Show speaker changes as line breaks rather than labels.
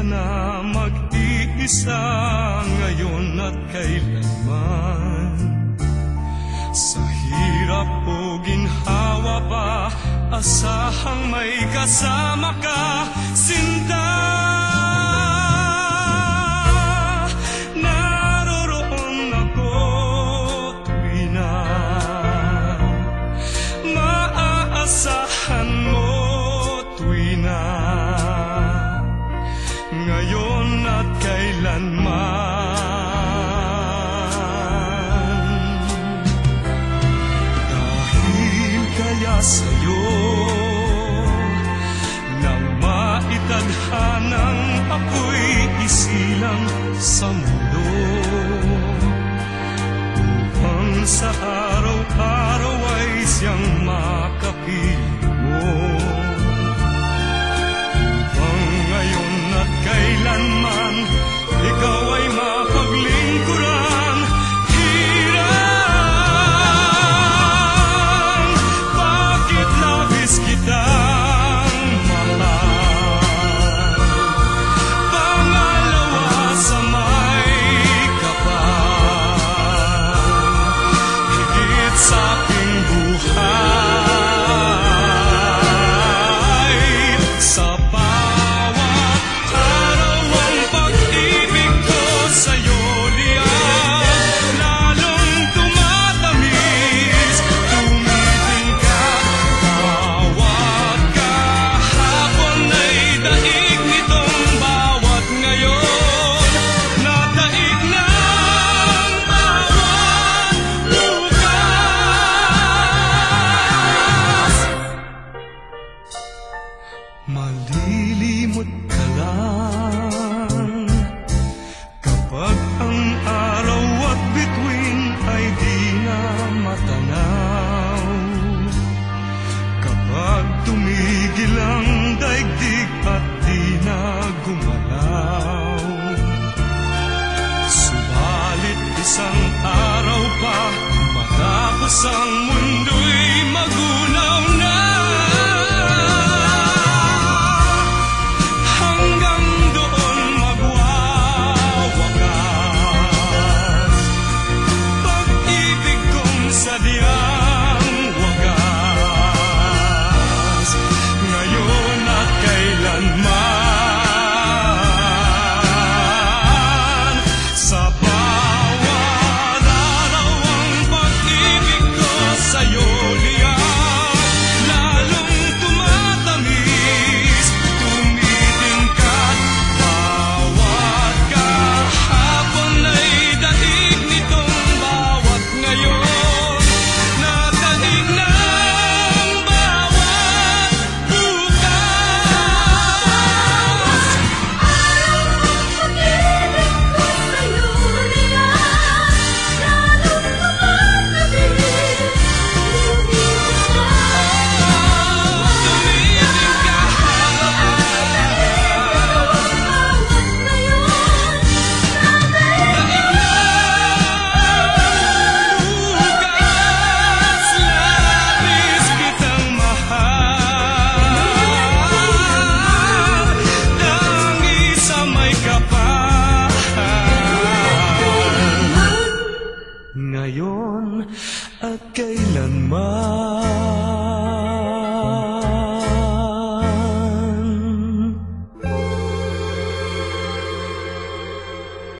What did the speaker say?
Na mag-iisa ngayon at kailanman. Sa hirap o ginhawa pa, asahang may kasama ka, sinta. Naroroon ako tuwi na maaasahan mo, tuwi na ngayon at kailanman. Dahil kaya sa'yo nang maitadhanang ako'y isilang sa mundo, upang sa araw-araw ay siyang makapiling mo. Kailanman ikaw ay mapaglingkuran, hirang bakit labis kitang mahal. Pangalawa sa may kapal, higit sa aking buhay. Sa malilimot ka lang kapag ang araw at bituin ay di na matanaw. Kapag tumigil ang daigdig at di na gumalaw. Subalit isang araw pa matapos ang